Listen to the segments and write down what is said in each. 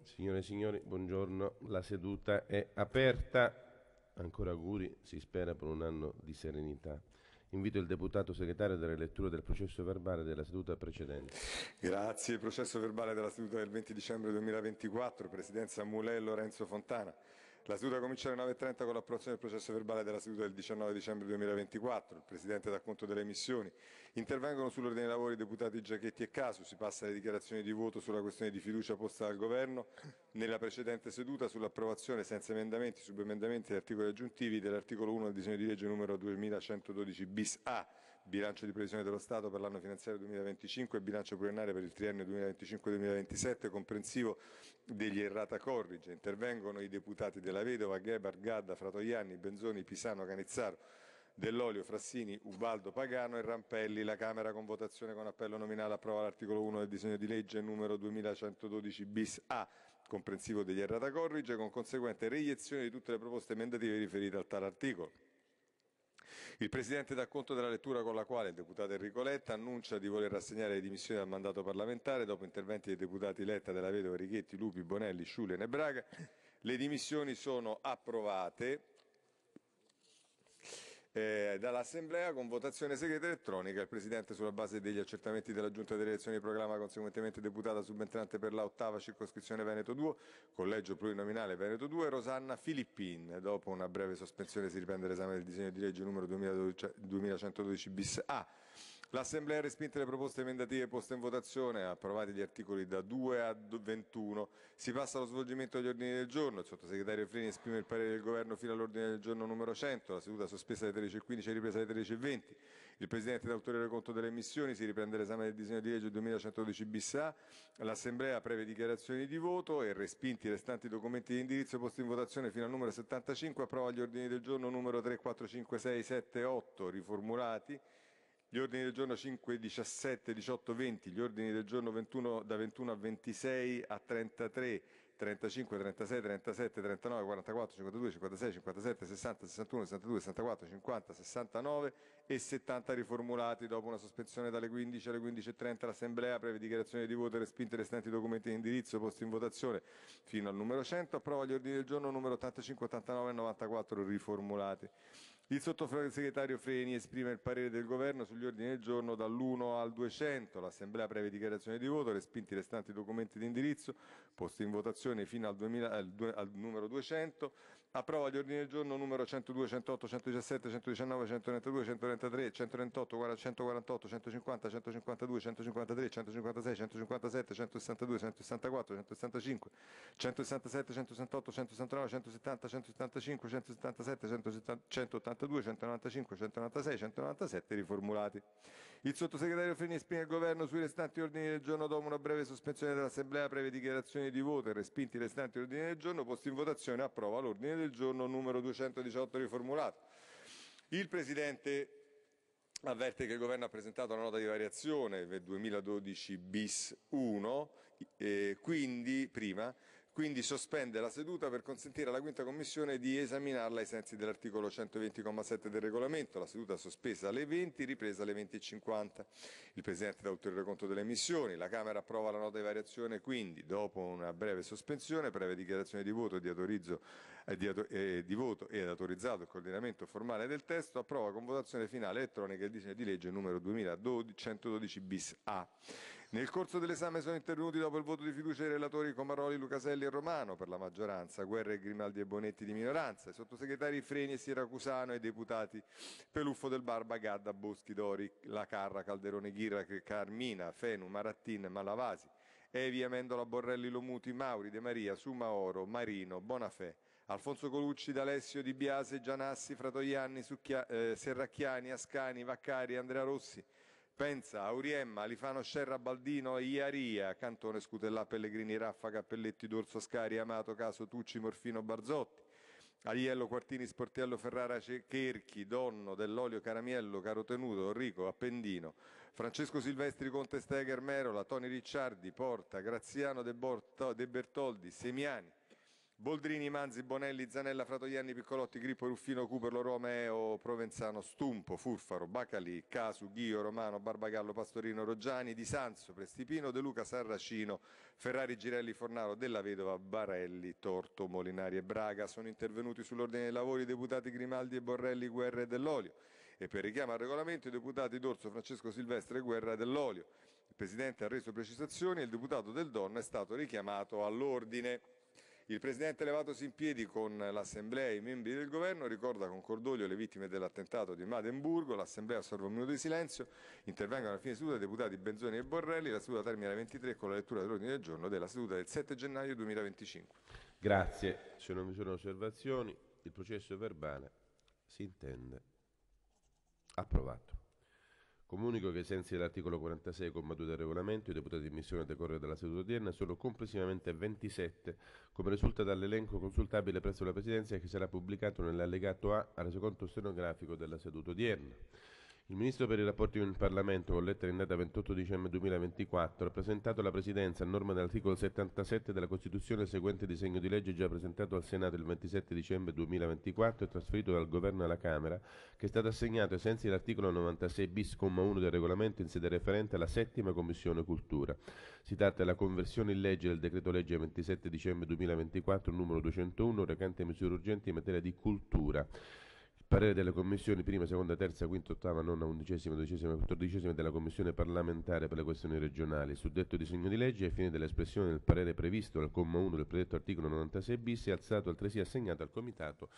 Signore e signori, buongiorno, la seduta è aperta. Ancora auguri, si spera per un anno di serenità. Invito il deputato segretario a dare lettura del processo verbale della seduta precedente. Grazie. Processo verbale della seduta del 20 dicembre 2024, Presidenza Mulè Lorenzo Fontana. La seduta comincia alle 9.30 con l'approvazione del processo verbale della seduta del 19 dicembre 2024. Il Presidente dà conto delle missioni. Intervengono sull'ordine dei lavori i deputati Giachetti e Casu. Si passa alle dichiarazioni di voto sulla questione di fiducia posta dal Governo. Nella precedente seduta sull'approvazione senza emendamenti, subemendamenti e articoli aggiuntivi dell'articolo 1 del disegno di legge numero 2112 bis A, bilancio di previsione dello Stato per l'anno finanziario 2025 e bilancio pluriennale per il triennio 2025-2027 comprensivo degli errata corrige. Intervengono i deputati Della Vedova, Gebhardt, Gadda, Fratoianni, Benzoni, Pisano, Canizzaro, Dell'Olio, Frassini, Ubaldo, Pagano e Rampelli. La Camera con votazione con appello nominale approva l'articolo 1 del disegno di legge numero 2112 bis A, comprensivo degli errata corrige, con conseguente reiezione di tutte le proposte emendative riferite al tale articolo. Il Presidente dà conto della lettura con la quale il deputato Enrico Letta annuncia di voler rassegnare le dimissioni dal mandato parlamentare dopo interventi dei deputati Letta, Della Vedova, Righetti, Lupi, Bonelli, Sciulen e Braga. Le dimissioni sono approvate dall'Assemblea con votazione segreta elettronica. Il Presidente, sulla base degli accertamenti della Giunta delle elezioni, proclama conseguentemente deputata subentrante per la 8ª circoscrizione Veneto 2, collegio plurinominale Veneto 2, Rosanna Filippin. Dopo una breve sospensione si riprende l'esame del disegno di legge numero 2112 bis A. L'Assemblea ha respinto le proposte emendative poste in votazione, ha approvati gli articoli da 2 a 21. Si passa allo svolgimento degli ordini del giorno. Il sottosegretario Freni esprime il parere del Governo fino all'ordine del giorno numero 100. La seduta sospesa alle 13.15 è ripresa alle 13.20. Il Presidente dà ulteriore conto delle missioni. Si riprende l'esame del disegno di legge 2112 bis A. L'Assemblea, previe dichiarazioni di voto e respinti i restanti documenti di indirizzo posti in votazione fino al numero 75, approva gli ordini del giorno numero 3, 4, 5, 6, 7 e 8 riformulati. Gli ordini del giorno 5, 17, 18, 20, gli ordini del giorno 21, da 21 a 26 a 33, 35, 36, 37, 39, 44, 52, 56, 57, 60, 61, 62, 64, 50, 69 e 70 riformulati. Dopo una sospensione dalle 15 alle 15.30 l'Assemblea, previe dichiarazioni di voto e respinte restanti documenti di indirizzo posti in votazione fino al numero 100, approva gli ordini del giorno numero 85, 89 e 94 riformulati. Il sottosegretario Freni esprime il parere del Governo sugli ordini del giorno dall'1 al 200. L'Assemblea, previe dichiarazioni di voto, respinti i restanti documenti di indirizzo posti in votazione fino al numero 200, approva gli ordini del giorno numero 102, 108, 117, 119, 132, 133, 138, 148, 150, 152, 153, 156, 157, 162, 164, 165, 167, 168, 169, 170, 175, 177, 182, 195, 196, 197 riformulati. Il sottosegretario Freni esprime il Governo sui restanti ordini del giorno dopo una breve sospensione dell'Assemblea, previe dichiarazioni di voto e respinti i restanti ordini del giorno posti in votazione, approva l'ordine del giorno numero 218 riformulato. Il Presidente avverte che il Governo ha presentato una nota di variazione 2012 bis 1, quindi sospende la seduta per consentire alla Quinta Commissione di esaminarla ai sensi dell'articolo 120,7 del regolamento. La seduta sospesa alle 20, ripresa alle 20.50. Il Presidente dà ulteriore conto delle missioni. La Camera approva la nota di variazione, quindi dopo una breve sospensione, previa dichiarazione di voto di voto ed autorizzato il coordinamento formale del testo, approva con votazione finale elettronica il disegno di legge numero 2112 bis A. Nel corso dell'esame sono intervenuti dopo il voto di fiducia i relatori Comaroli, Lucaselli e Romano per la maggioranza, Guerra e Grimaldi e Bonetti di minoranza, i sottosegretari Freni e Siracusano e i deputati Peluffo del Barba, Gadda, Boschi, Dori, La Carra, Calderone, Ghirra, Carmina, Fenu, Marattin, Malavasi, Evi, Amendola, Borrelli, Lomuti, Mauri, De Maria, Sumaoro, Marino, Bonafè, Alfonso Colucci, D'Alessio, Di Biase, Gianassi, Fratoianni, Serracchiani, Ascani, Vaccari, Andrea Rossi, Penza, Auriemma, Alifano, Scerra, Baldino, Iaria, Cantone, Scutellà, Pellegrini, Raffa, Cappelletti, D'Orso, Scari, Amato, Caso, Tucci, Morfino, Barzotti, Aiello, Quartini, Sportiello, Ferrara, Cherchi, Donno, Dell'Olio, Caramiello, Carotenuto, Enrico, Appendino, Francesco Silvestri, Conte, Steger, Merola, Toni Ricciardi, Porta, Graziano De Bertoldi, Semiani, Boldrini, Manzi, Bonelli, Zanella, Fratoianni, Piccolotti, Grippo, Ruffino, Cuperlo, Romeo, Provenzano, Stumpo, Furfaro, Bacalì, Casu, Ghio, Romano, Barbagallo, Pastorino, Roggiani, Di Sanzo, Prestipino, De Luca, Sarracino, Ferrari, Girelli, Fornaro, Della Vedova, Barelli, Torto, Molinari e Braga. Sono intervenuti sull'ordine dei lavori i deputati Grimaldi e Borrelli, Guerra e Dell'Olio, e per richiamo al regolamento i deputati D'Orso, Francesco Silvestre e Guerra e Dell'Olio. Il Presidente ha reso precisazioni e il deputato Del Donno è stato richiamato all'ordine. Il Presidente, levatosi in piedi con l'Assemblea e i membri del Governo, ricorda con cordoglio le vittime dell'attentato di Madenburgo. L'Assemblea osserva un minuto di silenzio. Intervengono alla fine seduta i deputati Benzoni e Borrelli. La seduta termina alle 23 con la lettura dell'ordine del giorno della seduta del 7 gennaio 2025. Grazie. Se non vi sono osservazioni, il processo verbale si intende approvato. Comunico che ai sensi dell'articolo 46,2 del regolamento i deputati in missione a decorrere dalla seduta odierna sono complessivamente 27, come risulta dall'elenco consultabile presso la Presidenza che sarà pubblicato nell'allegato A al resoconto stenografico della seduta odierna. Il Ministro per i rapporti con il Parlamento, con lettera in data 28 dicembre 2024, ha presentato alla Presidenza, a norma dell'articolo 77 della Costituzione, il seguente disegno di legge già presentato al Senato il 27 dicembre 2024 e trasferito dal Governo alla Camera, che è stato assegnato ai sensi dell'articolo 96 bis, comma 1 del regolamento in sede referente alla 7ª Commissione Cultura. Si tratta della conversione in legge del decreto legge 27 dicembre 2024 numero 201 recante misure urgenti in materia di cultura. Parere delle commissioni prima, seconda, terza, quinta, ottava, nona, undicesima, dodicesima e quattordicesima della Commissione parlamentare per le questioni regionali. Suddetto disegno di legge, ai fini dell'espressione del parere previsto dal comma 1 del predetto articolo 96 bis, è alzato altresì assegnato al Comitato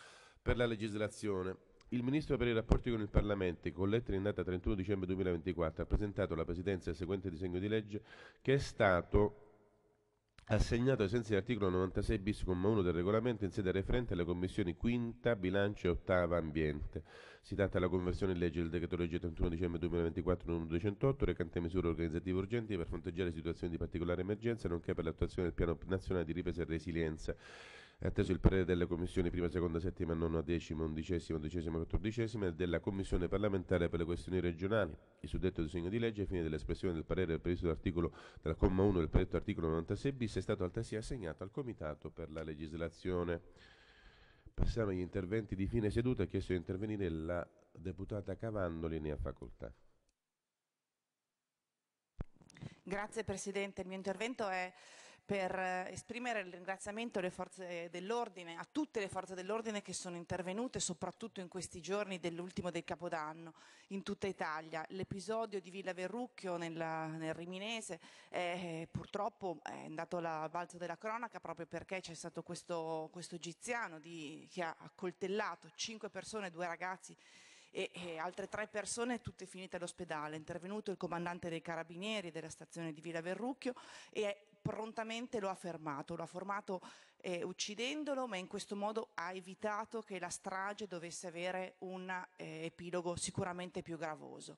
per la legislazione. Il Ministro per i rapporti con il Parlamento, con lettera in data 31 dicembre 2024, ha presentato alla Presidenza il seguente disegno di legge, che è stato assegnato ai sensi dell'articolo 96 bis, comma 1 del regolamento in sede referente alle commissioni quinta, bilancio e ottava, ambiente. Si tratta della conversione in legge del decreto legge 31 dicembre 2024 numero 208 recante misure organizzative urgenti per fronteggiare situazioni di particolare emergenza nonché per l'attuazione del piano nazionale di ripresa e resilienza. È atteso il parere delle commissioni prima, seconda, settima, nona, decima, undicesima, dodicesima, quattordicesima e della Commissione parlamentare per le questioni regionali. Il suddetto disegno di legge, ai fini dell'espressione del parere previsto dal comma 1 del predetto articolo 96 bis, è stato altresì assegnato al Comitato per la legislazione. Passiamo agli interventi di fine seduta. Ha chiesto di intervenire la deputata Cavandoli, ne ha facoltà. Grazie Presidente, il mio intervento è per esprimere il ringraziamento alle forze dell'ordine, a tutte le forze dell'ordine che sono intervenute, soprattutto in questi giorni dell'ultimo del Capodanno, in tutta Italia. L'episodio di Villa Verrucchio nel Riminese purtroppo è andato alla balzo della cronaca proprio perché c'è stato questo egiziano che ha accoltellato 5 persone, 2 ragazzi e altre 3 persone, tutte finite all'ospedale. È intervenuto il comandante dei Carabinieri della stazione di Villa Verrucchio e prontamente lo ha fermato uccidendolo, ma in questo modo ha evitato che la strage dovesse avere un epilogo sicuramente più gravoso.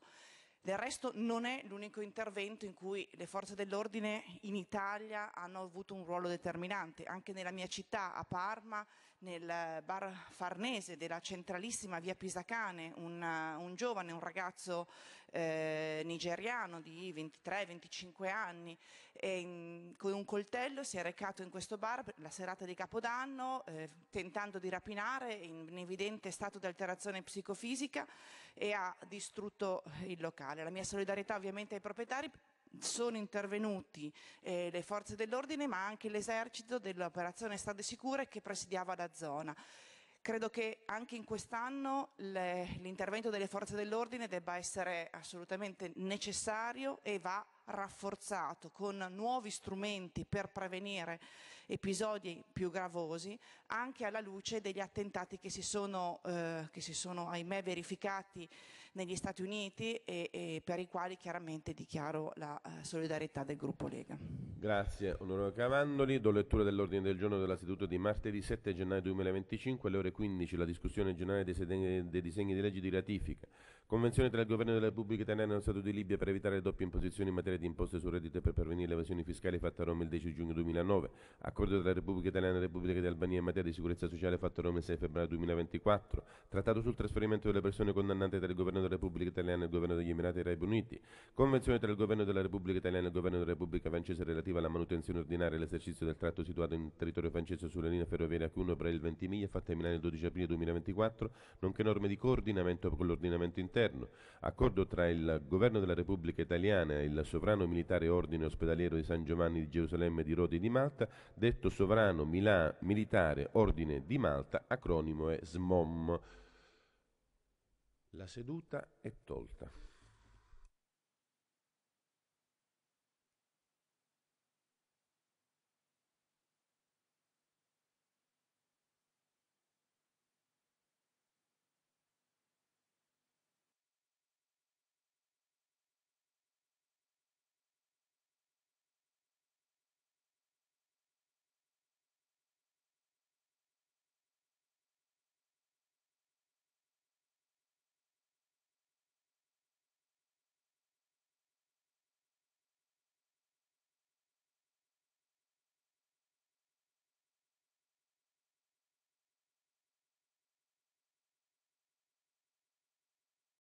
Del resto non è l'unico intervento in cui le forze dell'ordine in Italia hanno avuto un ruolo determinante. Anche nella mia città, a Parma, nel bar Farnese della centralissima via Pisacane, un giovane, un ragazzo nigeriano di 23-25 anni, con un coltello si è recato in questo bar la serata di Capodanno, tentando di rapinare, in evidente stato di alterazione psicofisica, e ha distrutto il locale. La mia solidarietà ovviamente ai proprietari. Sono intervenuti le forze dell'ordine, ma anche l'esercito dell'operazione Strade Sicure che presidiava la zona. Credo che anche in quest'anno l'intervento delle forze dell'ordine debba essere assolutamente necessario e va rafforzato con nuovi strumenti per prevenire episodi più gravosi, anche alla luce degli attentati che si sono ahimè verificati negli Stati Uniti e per i quali chiaramente dichiaro la solidarietà del gruppo Lega. Grazie onorevole Cavandoli. Do lettura dell'ordine del giorno della seduta di martedì 7 gennaio 2025 alle ore 15, la discussione generale dei disegni di legge di ratifica, Convenzione tra il Governo della Repubblica Italiana e lo Stato di Libia per evitare le doppie imposizioni in materia di imposte sul reddito e per prevenire le evasioni fiscali fatta a Roma il 10 giugno 2009. Accordo tra la Repubblica Italiana e la Repubblica di Albania in materia di sicurezza sociale fatto a Roma il 6 febbraio 2024. Trattato sul trasferimento delle persone condannate tra il Governo della Repubblica Italiana e il Governo degli Emirati Arabi Uniti. Convenzione tra il Governo della Repubblica Italiana e il Governo della Repubblica Francese relativa alla manutenzione ordinaria e all'esercizio del tratto situato in territorio francese sulla linea ferroviaria Cuneo-Bray-Ventimiglia fatta a Milano il 12 aprile 2024, nonché norme di coordinamento con l'ordinamento interno. Accordo tra il Governo della Repubblica Italiana e il Sovrano Militare Ordine Ospedaliero di San Giovanni di Gerusalemme di Rodi di Malta, detto Sovrano Militare Ordine di Malta, acronimo è SMOM. La seduta è tolta.